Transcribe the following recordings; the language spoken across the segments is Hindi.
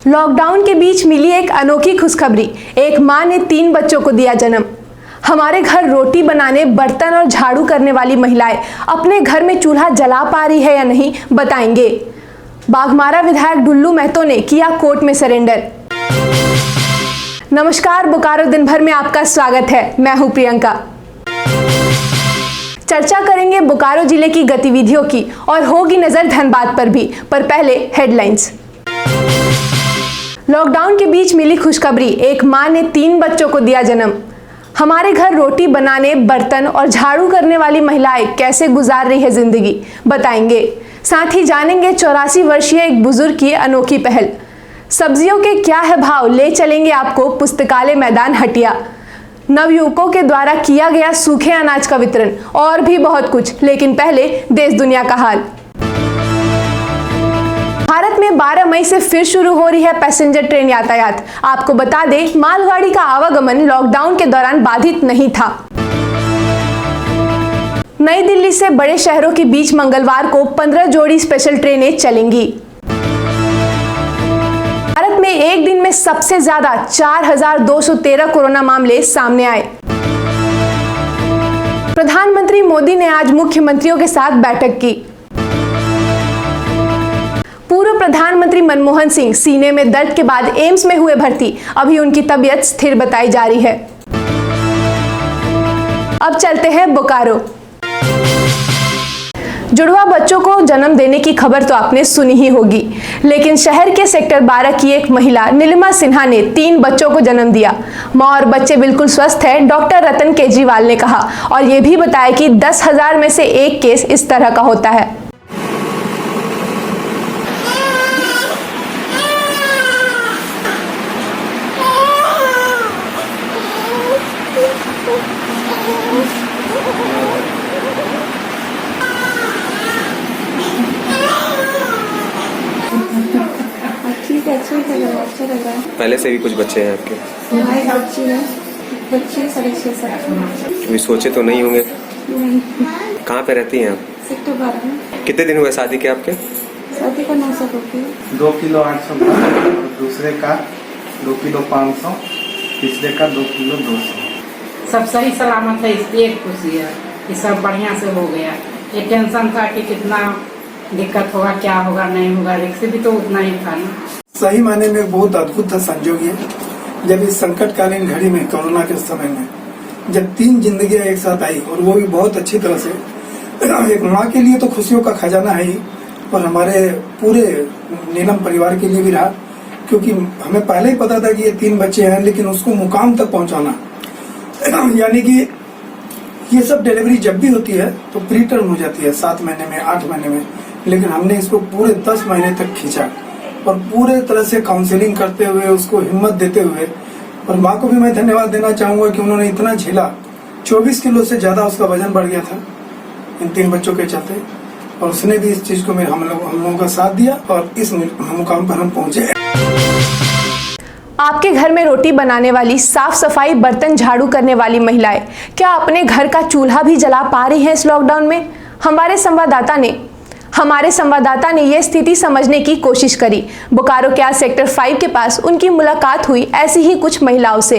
लॉकडाउन के बीच मिली एक अनोखी खुशखबरी। एक मां ने 3 बच्चों को दिया जन्म। हमारे घर रोटी बनाने, बर्तन और झाड़ू करने वाली महिलाएं अपने घर में चूल्हा जला पा रही है या नहीं, बताएंगे। बाघमारा विधायक ढुल्लू महतो ने किया कोर्ट में सरेंडर। नमस्कार, बोकारो दिन भर में आपका स्वागत है। मैं हूं प्रियंका। चर्चा करेंगे बोकारो जिले की गतिविधियों की और होगी नजर धनबाद पर भी। पर पहले हेडलाइंस। लॉकडाउन के बीच मिली खुशखबरी। एक मां ने 3 बच्चों को दिया जन्म। हमारे घर रोटी बनाने, बर्तन और झाड़ू करने वाली महिलाएं कैसे गुजार रही है जिंदगी, बताएंगे। साथ ही जानेंगे 84 वर्षीय एक बुजुर्ग की अनोखी पहल। सब्जियों के क्या है भाव, ले चलेंगे आपको पुस्तकालय मैदान हटिया। नवयुवकों के द्वारा किया गया सूखे अनाज का वितरण और भी बहुत कुछ। लेकिन पहले देश दुनिया का हाल। भारत में 12 मई से फिर शुरू हो रही है पैसेंजर ट्रेन यातायात। आपको बता दें, मालगाड़ी का आवागमन लॉकडाउन के दौरान बाधित नहीं था। नई दिल्ली से बड़े शहरों के बीच मंगलवार को 15 जोड़ी स्पेशल ट्रेनें चलेंगी। भारत में एक दिन में सबसे ज्यादा 4213 कोरोना मामले सामने आए। प्रधानमंत्री मोदी ने आज मुख्यमंत्रियों के साथ बैठक की। पूर्व प्रधानमंत्री मनमोहन सिंह सीने में दर्द के बाद एम्स में हुए भर्ती। अभी उनकी तबीयत स्थिर बताई जा रही है। अब चलते हैं बोकारो। जुड़वा बच्चों को जन्म देने की खबर तो आपने सुनी ही होगी, लेकिन शहर के सेक्टर 12 की एक महिला नीलिमा सिन्हा ने 3 बच्चों को जन्म दिया। मां और बच्चे बिल्कुल स्वस्थ हैं, डॉक्टर रतन केजरीवाल ने कहा, और ये भी बताया कि 10,000 में से एक केस इस तरह का होता है। पहले से भी कुछ बच्चे हैं आपके? बच्चे 6.5 अभी सोचे तो नहीं होंगे? नहीं। कहाँ पे रहती हैं आप? सेक्टर 12 में। कितने दिन हुए शादी के आपके? शादी का 900 रुपये। 2 किलो 800 ग्राम, दूसरे का 2 किलो 500, तीसरे का 2 किलो 200। सब सही सलामत है, इसलिए खुशी है कि सब बढ़िया से हो गया। ये टेंशन था कि कितना दिक्कत होगा, क्या होगा, नहीं होगा, रिक्स भी तो उतना ही था ना। सही मायने में बहुत अद्भुत संजोग है, जब इस संकटकालीन घड़ी में, कोरोना के समय में, जब 3 जिंदगियां एक साथ आई और वो भी बहुत अच्छी तरह से। एक माँ के लिए तो खुशियों का खजाना है ही, और हमारे पूरे नीलम परिवार के लिए भी रहा, क्योंकि हमें पहले ही पता था कि ये 3 बच्चे हैं, लेकिन उसको मुकाम तक पहुंचाना, यानी कि ये सब डिलीवरी जब भी होती है तो प्री टर्म हो जाती है 7 महीने में, 8 महीने में, लेकिन हमने इसको पूरे 10 महीने तक खींचा और पूरे तरह से काउंसलिंग करते हुए, उसको हिम्मत देते हुए। और माँ को भी मैं धन्यवाद देना चाहूंगा कि उन्होंने इतना झेला। 24 किलो से ज्यादा उसका वजन बढ़ गया था इन 3 बच्चों के चलते, और उसने भी इस चीज को हम लोगों का साथ दिया और इस मुकाम पर हम पहुंचे। आपके घर में रोटी बनाने वाली, साफ सफाई, बर्तन झाड़ू करने वाली महिलाएं क्या अपने घर का चूल्हा भी जला पा रही हैं इस लॉकडाउन में? हमारे संवाददाता ने यह स्थिति समझने की कोशिश करी। बोकारो के सेक्टर 5 के पास उनकी मुलाकात हुई ऐसी ही कुछ महिलाओं से।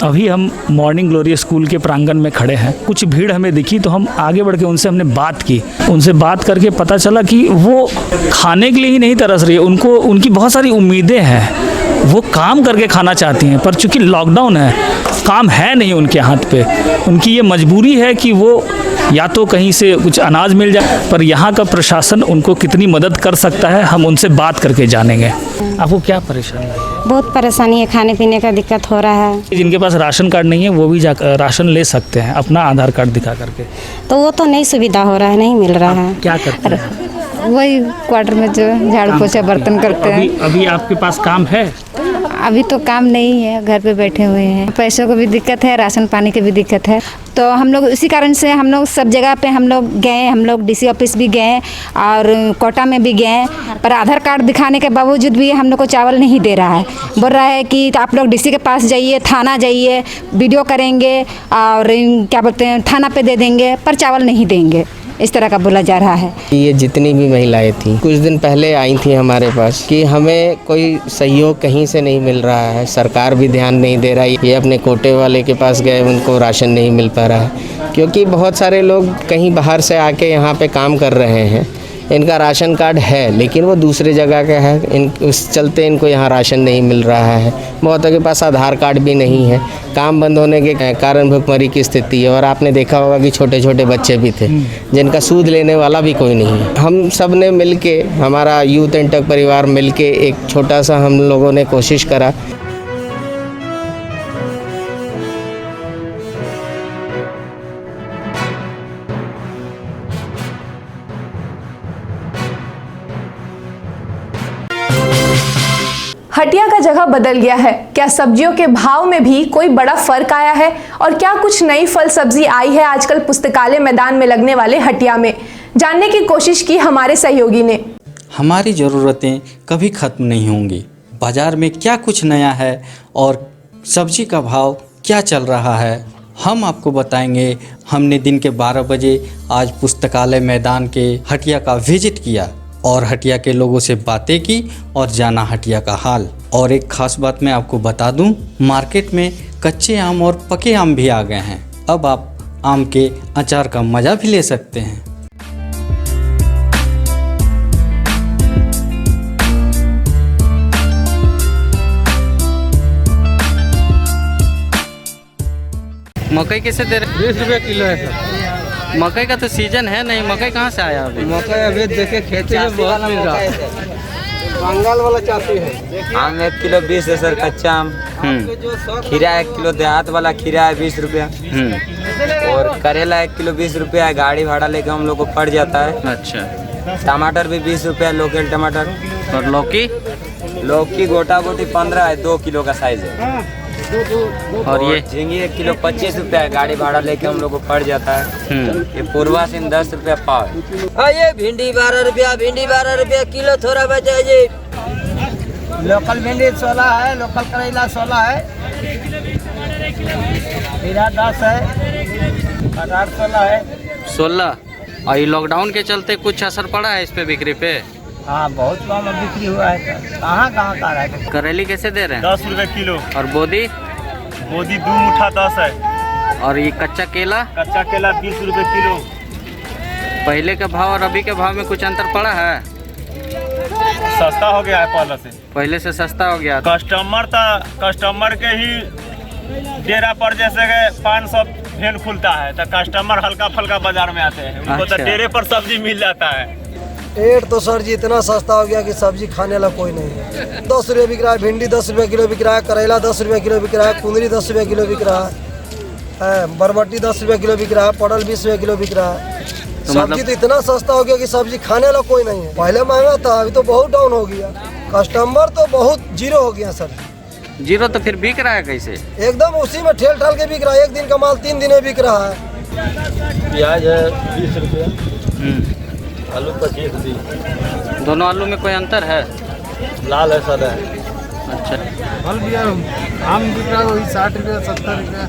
अभी हम मॉर्निंग ग्लोरी स्कूल के प्रांगण में खड़े हैं। कुछ भीड़ हमें दिखी तो हम आगे बढ़ के उनसे हमने बात की। उनसे बात करके पता चला कि वो खाने के लिए ही नहीं तरस रही है, उनको उनकी बहुत सारी उम्मीदें हैं। वो काम करके खाना चाहती हैं, पर चूंकि लॉकडाउन है, काम है नहीं उनके हाथ पे। उनकी ये मजबूरी है कि वो या तो कहीं से कुछ अनाज मिल जाए, पर यहाँ का प्रशासन उनको कितनी मदद कर सकता है, हम उनसे बात करके जानेंगे। आपको क्या परेशानी है? बहुत परेशानी है, खाने पीने का दिक्कत हो रहा है। जिनके पास राशन कार्ड नहीं है वो भी राशन ले सकते हैं अपना आधार कार्ड दिखा करके, तो वो तो नहीं सुविधा हो रहा है, नहीं मिल रहा है। क्या करते हैं? वही क्वार्टर में जो झाड़ू पोछा बर्तन करते हैं। अभी आपके पास काम है? अभी तो काम नहीं है, घर पे बैठे हुए हैं। पैसों को भी दिक्कत है, राशन पानी की भी दिक्कत है, तो हम लोग इसी कारण से हम लोग सब जगह पे हम लोग गए। हम लोग डीसी ऑफिस भी गए और कोटा में भी गए, पर आधार कार्ड दिखाने के बावजूद भी हम लोग को चावल नहीं दे रहा है। बोल रहा है कि तो आप लोग डीसी के पास जाइए, थाना जाइए, वीडियो करेंगे और क्या बोलते हैं थाना पे दे देंगे, पर चावल नहीं देंगे। इस तरह का बोला जा रहा है। ये जितनी भी महिलाएं थी कुछ दिन पहले आई थी हमारे पास कि हमें कोई सहयोग कहीं से नहीं मिल रहा है, सरकार भी ध्यान नहीं दे रहा है। ये अपने कोटे वाले के पास गए, उनको राशन नहीं मिल पा रहा है क्योंकि बहुत सारे लोग कहीं बाहर से आके यहाँ पे काम कर रहे हैं। इनका राशन कार्ड है लेकिन वो दूसरे जगह का है, उस चलते इनको यहाँ राशन नहीं मिल रहा है। बहुतों के पास आधार कार्ड भी नहीं है। काम बंद होने के कारण भुखमरी की स्थिति है और आपने देखा होगा कि छोटे छोटे बच्चे भी थे जिनका सूद लेने वाला भी कोई नहीं है। हम सब ने मिल के, हमारा यूथ एंड टक परिवार मिल के एक छोटा सा हम लोगों ने कोशिश करा। हटिया का जगह बदल गया है। क्या सब्जियों के भाव में भी कोई बड़ा फर्क आया है और क्या कुछ नई फल सब्जी आई है आजकल पुस्तकालय मैदान में लगने वाले हटिया में? जानने की कोशिश की हमारे सहयोगी ने। हमारी ज़रूरतें कभी ख़त्म नहीं होंगी। बाज़ार में क्या कुछ नया है और सब्जी का भाव क्या चल रहा है, हम आपको बताएंगे। हमने दिन के 12 बजे आज पुस्तकालय मैदान के हटिया का विजिट किया और हटिया के लोगों से बातें की और जाना हटिया का हाल। और एक ख़ास बात मैं आपको बता दूं, मार्केट में कच्चे आम और पके आम भी आ गए हैं। अब आप आम के अचार का मज़ा भी ले सकते हैं। मकई कैसे दे रहे? 20 रुपये किलो है सर। मकई का तो सीजन है नहीं, मकई कहाँ से आया अभी? मकई अभी देखे खेती में बहुत मिल रहा है। बंगाल वाला चासी है। आम 1 किलो 20 है सर, कच्चा आम। खीरा 1 किलो, देहात वाला खीरा है 20 रुपया। और करेला 1 किलो 20 रुपया है। गाड़ी भाड़ा लेके हम लोग को पड़ जाता है। अच्छा। टमाटर भी 20 रुपया, लोकल टमाटर। और लौकी? लौकी गोटा गोटी 15 है, 2 किलो का साइज है। और ये झींगी 1 किलो 25 रुपया है। गाड़ी भाड़ा लेके हम लोग को पड़ जाता है। ये पूर्वा सिंह 10 रुपया पाव है। ये भिंडी 12 रुपया, भिंडी 12 रुपया किलो, थोड़ा बचा जी। लोकल भिंडी 16 है, लोकल करेला 16 है, खीरा 10 है, कटहल 16 है। 16। और ये लॉकडाउन के चलते कुछ असर पड़ा है इस पे बिक्री पे? हाँ, बहुत कम बिक्री हुआ है। कहाँ कहाँ का रहा है। करेली कैसे दे रहे हैं? 10 रुपये किलो। और बोदी? बोदी 2 मुठा 10 है। और ये कच्चा केला? कच्चा केला 20 रुपये किलो। पहले के भाव और अभी के भाव में कुछ अंतर पड़ा है? सस्ता हो गया है पहले से। पहले से सस्ता हो गया। कस्टमर के ही डेरा पर जैसे 500 भेल खुलता है तो कस्टमर हल्का फल्का बाजार में आते हैं, उनको तो डेरे पर सब्जी मिल जाता है। रेट तो सर जी इतना सस्ता हो गया कि सब्जी खाने वाला कोई नहीं है। 10 रुपये बिक रहा है, भिंडी 10 रुपये किलो बिक रहा है, करेला 10 रुपये किलो बिक रहा है, कुंदरी 10 रुपये किलो बिक रहा है, बरबट्टी 10 रुपये किलो बिक रहा है, पटल 20 रुपये किलो बिक रहा है। सब्जी तो इतना सस्ता हो गया कि सब्जी खाने वाला कोई नहीं है। पहले महंगा था, अभी तो बहुत डाउन हो गया। कस्टमर तो बहुत जीरो हो गया सर। जीरो तो फिर बिक रहा है कैसे? एकदम उसी में ठेल ठाल के बिक रहा है। 1 दिन का माल 3 दिन में बिक रहा है। प्याज है 20 रुपया, आलू 25 रुपये। दोनों आलू में कोई अंतर है? लाल है सादा है। अच्छा। फल भी आम बिक रहा है वही 60 रुपया 70 रुपया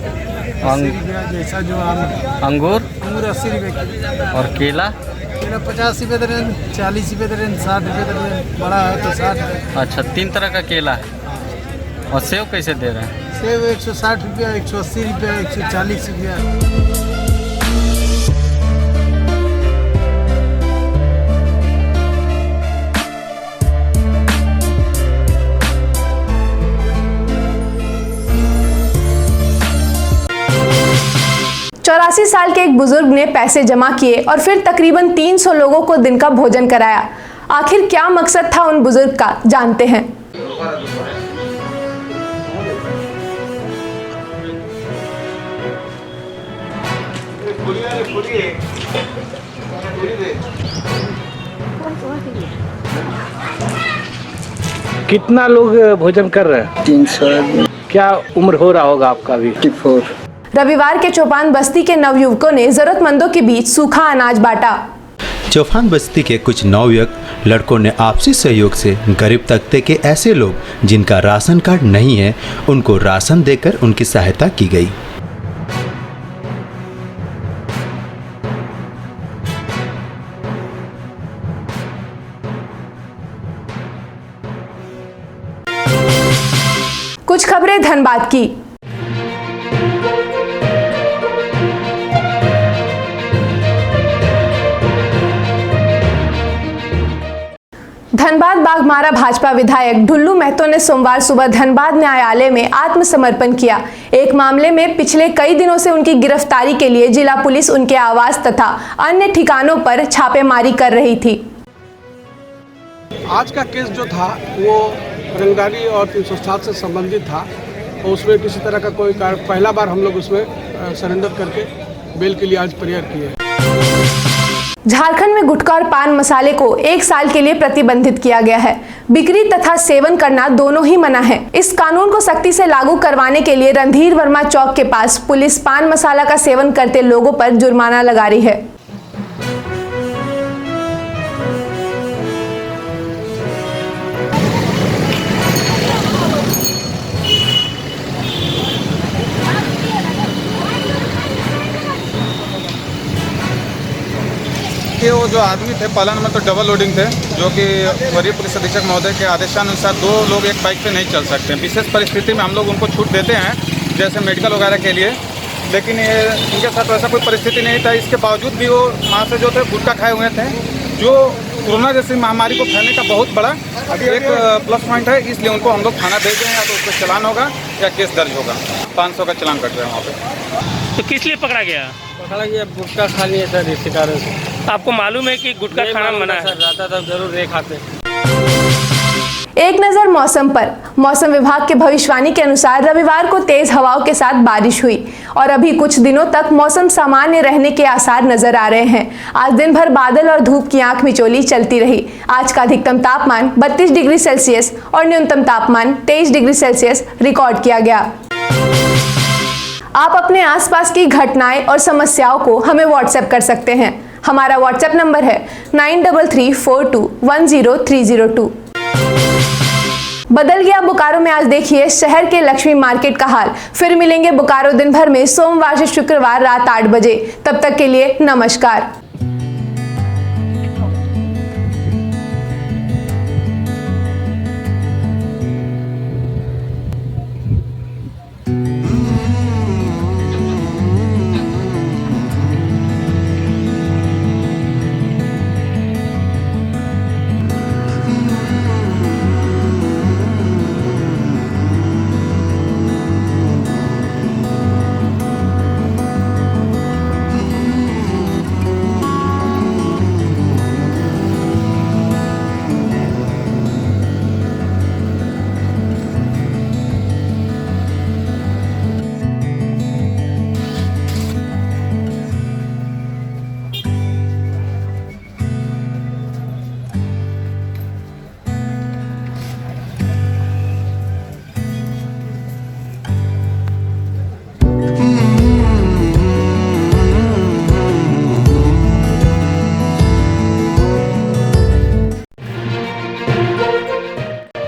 80 रुपया जैसा जो आम है। अंगूर? अंगूर 80 रुपये किलो। और केला? केला 50 रुपये दे रहे हैं, 40 रुपये दे रहे हैं, 60 रुपये दे रहे हैं। बड़ा है तो 60 है। अच्छा, 3 तरह का केला है। और सेव कैसे दे रहे हैं? सेब 160 रुपया, 180 रुपया, 140 रुपया। चौरासी साल के एक बुजुर्ग ने पैसे जमा किए और फिर तकरीबन 300 लोगों को दिन का भोजन कराया। आखिर क्या मकसद था उन बुजुर्ग का, जानते हैं। कितना लोग भोजन कर रहे हैं? 300। क्या उम्र हो रहा होगा आपका भी? 54। रविवार के चौपान बस्ती के नवयुवकों ने जरूरतमंदों के बीच सूखा अनाज बांटा। चौपान बस्ती के कुछ नवयुवक लड़कों ने आपसी सहयोग से गरीब तबके के ऐसे लोग जिनका राशन कार्ड नहीं है, उनको राशन देकर उनकी सहायता की गई। कुछ खबरें धनबाद की। धनबाद बाघमारा भाजपा विधायक ढुल्लू महतो ने सोमवार सुबह धनबाद न्यायालय में आत्मसमर्पण किया। एक मामले में पिछले कई दिनों से उनकी गिरफ्तारी के लिए जिला पुलिस उनके आवास तथा अन्य ठिकानों पर छापेमारी कर रही थी। आज का केस जो था वो रंगदारी और 307 से संबंधित था और उसमें किसी तरह का कोई पहला बार हम लोग उसमें सरेंडर करके बेल के लिए आज प्रेयर किए। झारखंड में गुटखा और पान मसाले को 1 साल के लिए प्रतिबंधित किया गया है। बिक्री तथा सेवन करना दोनों ही मना है। इस कानून को सख्ती से लागू करवाने के लिए रणधीर वर्मा चौक के पास पुलिस पान मसाला का सेवन करते लोगों पर जुर्माना लगा रही है। वो जो आदमी थे पालन में तो डबल लोडिंग थे, जो कि वरीय पुलिस अधीक्षक महोदय के आदेशानुसार 2 लोग एक बाइक पे नहीं चल सकते। विशेष परिस्थिति में हम लोग उनको छूट देते हैं, जैसे मेडिकल वगैरह के लिए, लेकिन ये इनके साथ वैसा कोई परिस्थिति नहीं था। इसके बावजूद भी वो वहाँ से जो थे गुटखा खाए हुए थे, जो कोरोना जैसी महामारी को फैलने का बहुत बड़ा एक प्लस पॉइंट है। इसलिए उनको हम लोग थाना भेज रहे हैं, या तो उस पर चालान होगा या केस दर्ज होगा। 500 का चालान कट रहे हैं वहाँ पे। तो किस लिए पकड़ा गया? पकड़ा गया गुटखा खा लिए सर, इसी कारण से। आपको मालूम है कि गुटखा खाना मना है? सर रहता तब जरूर नहीं खाते। एक नजर मौसम पर। मौसम विभाग के भविष्यवाणी के अनुसार रविवार को तेज हवाओं के साथ बारिश हुई और अभी कुछ दिनों तक मौसम सामान्य रहने के आसार नजर आ रहे हैं। आज दिन भर बादल और धूप की आंख मिचौली चलती रही। आज का अधिकतम तापमान 32 डिग्री सेल्सियस और न्यूनतम तापमान 23 डिग्री सेल्सियस रिकॉर्ड किया गया। आप अपने आसपास की घटनाएं और समस्याओं को हमें व्हाट्सएप कर सकते हैं। हमारा व्हाट्सएप नंबर है 9334210302। बदल गया बोकारो में। आज देखिए शहर के लक्ष्मी मार्केट का हाल। फिर मिलेंगे बोकारो दिन भर में सोमवार से शुक्रवार रात 8 बजे। तब तक के लिए नमस्कार।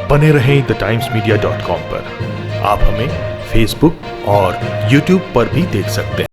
बने रहें thetimesmedia.com पर। आप हमें फेसबुक और यूट्यूब पर भी देख सकते हैं।